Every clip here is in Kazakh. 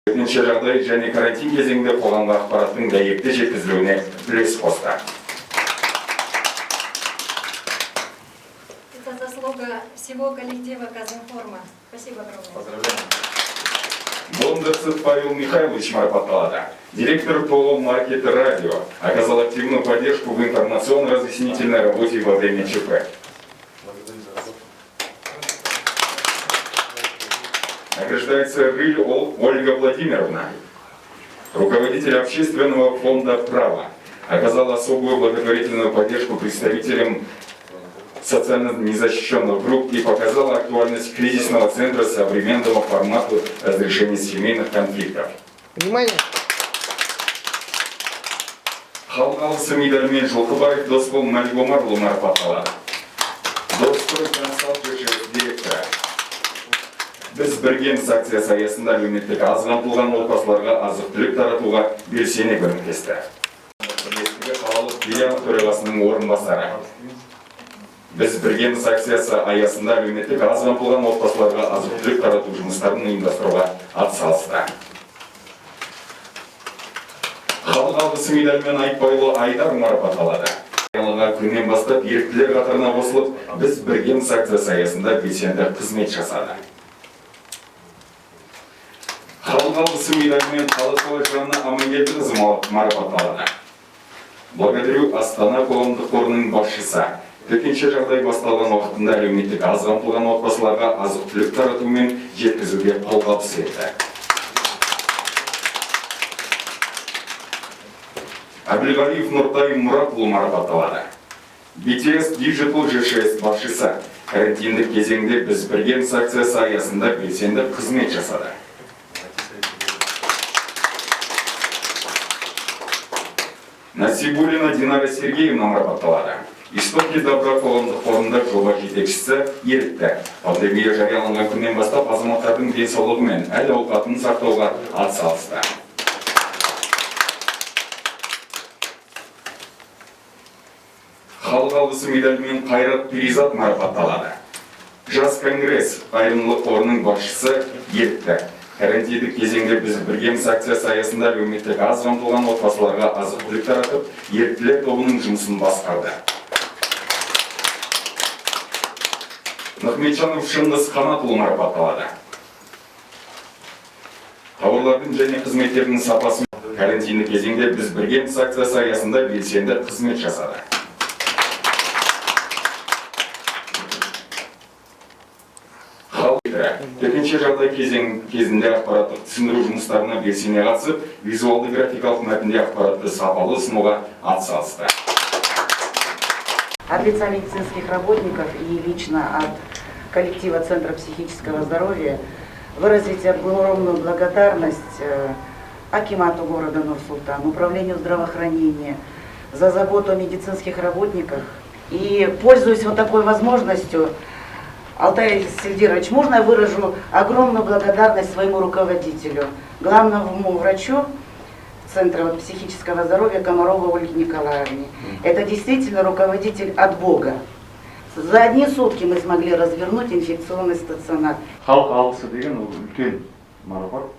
Төтенше жағдай және карантин кезеңінде қоғамға ақпараттың дәйекті жеткізілуіне үлес қосты. Это заслуга всего коллектива Казинформа. Спасибо огромное. Поздравляем. Бондарцев Павел Михайлович марапатталады. Директор ТО «Маркет Радио» оказал активную поддержку в информационно-разъяснительной работе во время ЧП. Награждается Рыль Ольга Владимировна, руководитель общественного фонда «Право», оказала особую благотворительную поддержку представителям социально незащищенных групп и показала актуальность кризисного центра современного формата разрешения семейных конфликтов. Внимание! Халық алғысы медалімен Жылқыбаев Досбол Малигомарұлы марапатталады. Достой консалт ЖЧС директоры. Біз біргеміз акциясы аясында әлеуметтік аз қамтылған отбасыларға азық-түлік таратуға белсене көмектесті. Бірлестігі қалалық филиалы төрағасының орынбасары. Біз біргеміз акциясы аясында әлеуметтік аз қамтылған отбасыларға азық-түлік тарату жұмыстарын ұйымдастыруға атсалысты. Халық алғысы медалімен Айтбайлы Айдар марапатталады. Күннен бастап еріктілер қатарына қосылып, біз біргеміз акциясы аясында белсенді қызмет жасады. Халық алғысы медалімен Қалықова Жанна Амангелдіқызы марапатталады. Благодарю Астана қоғамдық қорының басшысы. Төтенше жағдай басталған уақытында әлеуметтік аз қамтылған отбасыларға азық-түлік тарату мен жеткізуге қолғабыс етті. Әбілғалиев Нұртай Мұратұлы марапатталады. BTS Digital ЖЧС басшысы. Карантиндік кезеңде біз біргеміз акциясы аясында белсенді қызмет жасады. Насибулина Динара Сергеевна марапатталады. Истоки добра қоғамдық қорында жоба жетекшісі ерікті. Пандемия жарияланған күннен бастап азаматтардың денсаулығы мен әл-ауқатын сақтауға атсалысты. Халық алғысы медалімен Қайрат Перизат марапатталады. Жас конгресс қайырымдылық қорының басшысы ерікті. Карантиндік кезеңде біз біргеміз акциясы аясында әлеуметтік аз қамтылған отбасыларға азық-түлік таратып, еріктілер тобының жұмысын басқарды. Нахметжанов Шыңғыс Қанатұлы марапатталады. Тауарлардың және қызметтердің сапасын карантиндік кезеңде біз біргеміз акциясы аясында белсенді қызмет жасады. Төтенше жағдай кезінде ақпараттық түсіндіру жұмыстарына белсене қатысып, визуалды графикалық мәтінде ақпаратты сапалы ұсынуға атсалысты. От лица медицинских работников и лично от коллектива Центра психического здоровья выразить огромную благодарность акимату города Нур-Султан, управлению здравоохранения за заботу о медицинских работниках. И пользуясь вот такой возможностью, Алтай Сельдирович, можно я выражу огромную благодарность своему руководителю, главному врачу Центра психического здоровья Комаровой Ольге Николаевне. Это действительно руководитель от Бога. За одни сутки мы смогли развернуть инфекционный стационар. Халық алғысы деген ол үлкен марапат.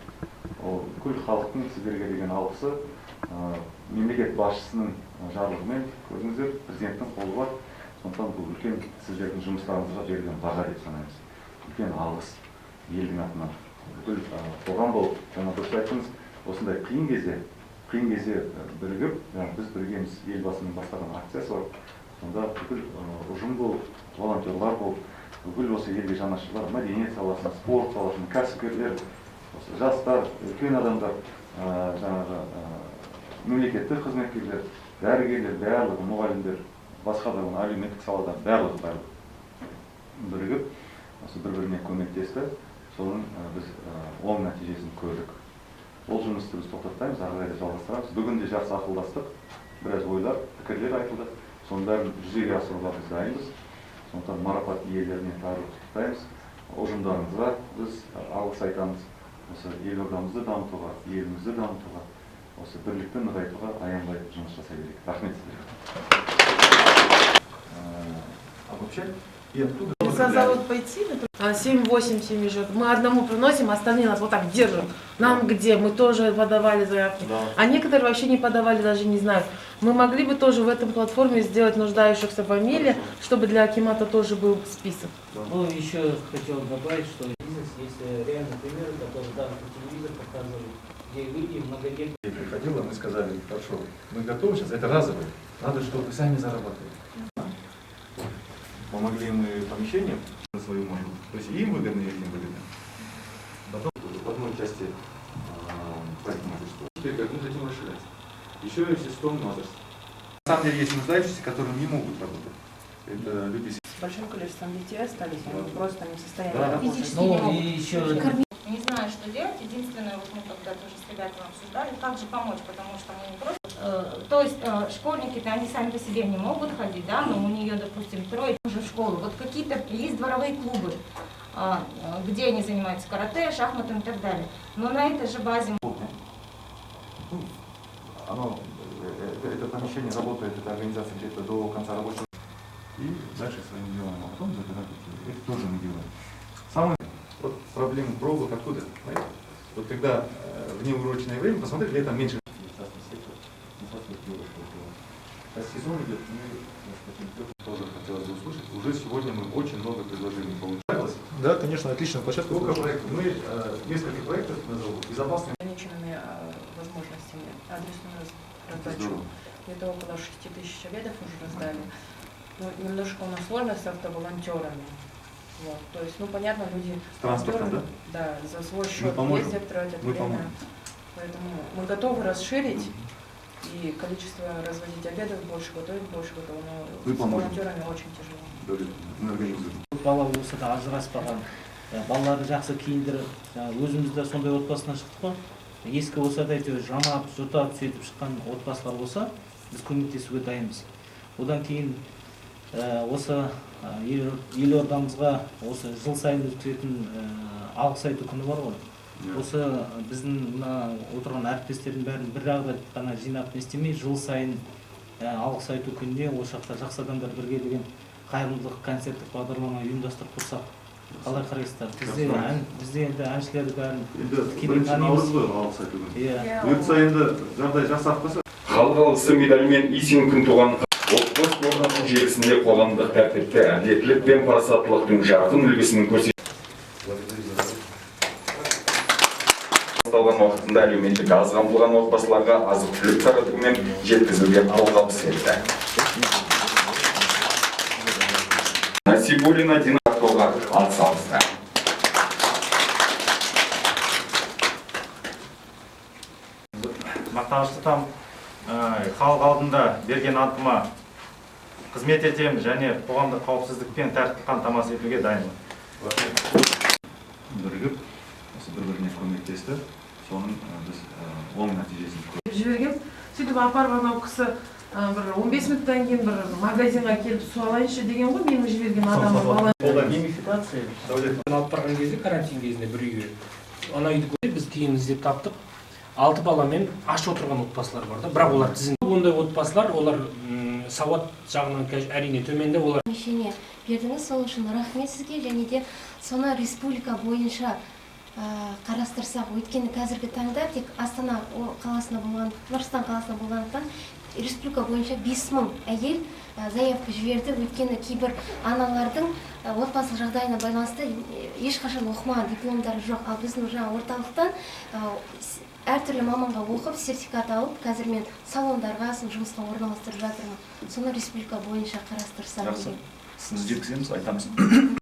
Ол бүкіл халықтың сіздерге деген алғысы мемлекет басшысының жарлығымен көрдіңіздер, президенттің қолы бар. Сондықтан бұл үлкен сіздердің жұмыстарыңызға берілген баға деп санаймыз. Үлкен алғыс елдің атынан. Бүкіл қоғам болып, жаңа дұрыс айттыңыз, осындай қиын кезде бірігіп, біз біргеміз елбасының бастаған акциясы бар. Сонда бүкіл ұжым болып, волонтерлар болып, бүкіл осы елге жанашырлар, мәдениет саласында, спорт саласында, кәсіпкерлер, жастар, үлкен адамдар, жаңағы мемлекеттік қызметкерлер, дәрігерлер, барлығы, мұғалімдер, басқа да әлеуметтік салада барлығы бірігіп, осы бір-біріне көмектесті. Соның біз оң нәтижесін көрдік. Ол жұмысты біз тоқтатпаймыз, ары қарай жалғастырамыз. Бүгін де жақсы ақылдастық, біраз ойлар, пікірлер айтылды. Соның бәрін жүзеге асыруға біз дайынбыз. Сондықтан марапат иелеріне тағы құттықтаймыз. Ұжымдарыңызға біз алғыс айтамыз. Осы елордамызды дамытуға, елімізді дамытуға, осы бірлікті нығайтуға аянбай жұмыс жасай берейік. Рахмет сіздерге. А вообще, и оттуда за завод пойти, 7-8 семей живет. Мы одному приносим, остальные нас вот так держат. Нам где? Мы тоже подавали заявки. Да. А некоторые вообще не подавали, даже не знают. Мы могли бы тоже в этом платформе сделать нуждающихся фамилии, чтобы для акимата тоже был список. Ну, еще хотел добавить, что бизнес есть реальные примеры, которые даже по телевизору показывали, где люди многодетные. Приходило, мы сказали, хорошо, мы готовы сейчас, это разовое, надо, чтобы вы сами зарабатывали. Помогли мы помещением на свою могу. То есть и им выгодно, и им выгодно. Потом в одной части парикмахерства. Теперь как мы хотим расширять. Еще есть ИСТОМ возраст. На самом деле есть нуждающиеся, которые не могут работать. Это люди С большим количеством детей остались, они просто не в состоянии Да. работать. Физически не Ну, могут. и еще Не знаю, что делать. Единственное, вот мы когда тоже с ребятами обсуждали, как же помочь, потому что мы не просто... То есть школьники-то они сами по себе не могут ходить, да, но у нее, допустим, трое уже в школу. Вот какие-то есть дворовые клубы, где они занимаются карате, шахматом и так далее. Но на этой же базе... это помещение работает, эта организация где-то до конца рабочего. И дальше своим делом, а потом забирать детей. Это тоже мы делаем. Самая вот проблема пробок откуда? Знаете? Вот когда внеурочное время, посмотрите, летом меньше. Сезон идет, тоже хотелось бы услышать. Уже сегодня мы очень много предложений получалось. Да, конечно, отличная площадка. Сколько проектов? Мы несколько проектов назову. Безопасный. Ограниченными возможностями адресную раздачу. Где-то около 6 тысяч обедов уже раздали. Ну, немножко у нас сложность с автоволонтерами. Вот. То есть, ну, понятно, люди... С транспортом, да? Да, за свой счет поможем. ездят, тратят Мы время. поможем. Поэтому мы готовы расширить и количество разводить обедов больше, готовить больше, готовы. Но Вы с поможете. волонтерами очень тяжело. Мы организуем. бала болса да ажыраспаған, балаларды жақсы киіндіріп, өзіміз де сондай отбасынан шықтық қой. Ескі болса да әйтеуір жамап, жұтап, сөйтіп шыққан отбасылар болса, біз көмектесуге дайынбыз. Одан кейін осы елордамызға осы жыл сайын өткізетін алғыс айту күні бар ғой. Осы біздің мына отырған әріптестердің бәрін бір ағда ғана жинап не істемей, жыл сайын алғыс айту күніне осы жақта жақсы адамдар бірге деген қайырымдылық концерттік бағдарлама ұйымдастырып тұрсақ, қалай қарайсыздар? Бізде енді әншілерді бәрін тікелей танимыз. Бұйыртса енді жағдай жақсарып қалса. Халық алғысы медалімен Исин күн туған отбасы орнату желісінде қоғамдық тәртіпті, әділеттілік пен парасаттылықтың жарқын үлгісін көрсетті. Басталған уақытында әлеуметтік аз қамтылған отбасыларға азық-түлік таратумен жеткізуге қолғабыс етті. Насибуллина Дина Артуға атсалысты. Мақтаныш тұтам, халық алдында берген антыма қызмет етемін және қоғамдық қауіпсіздік пен тәртіпті қамтамасыз етуге дайынмын. Бірігіп, осы бір-біріне көмектесті. Соның біз оң нәтижесін көрдік. Жіберген, сөйтіп апарып анау кісі бір 15 минуттан кейін бір магазинға келіп су алайыншы деген ғой, менің жіберген адамым. Геймификация. Алып барған кезде, карантин кезінде бір үйге. Ана үйді көріп, біз кейін іздеп таптық. 6 баламен аш отырған отбасылар бар да, бірақ олар тізімде. Ондай отбасылар, олар сауат жағынан әрине төменде, олар Помещение бердіңіз, сол үшін рахмет сізге, және де соны республика бойынша қарастырсақ, өйткені қазіргі таңда тек Астана қаласында болған, Нұрсұлтан қаласында болғандықтан республика бойынша 5000 әйел заявка жіберді, өйткені кейбір аналардың отбасылық жағдайына байланысты ешқашан оқымаған дипломдары жоқ, ал біздің жаңа орталықтан әртүрлі маманға оқып, сертификат алып, қазір мен салондарға жұмысқа орналастырып жатырмын. Соны республика бойынша қарастырсақ. Жақсы. Сізді жеткіземіз, айтамыз.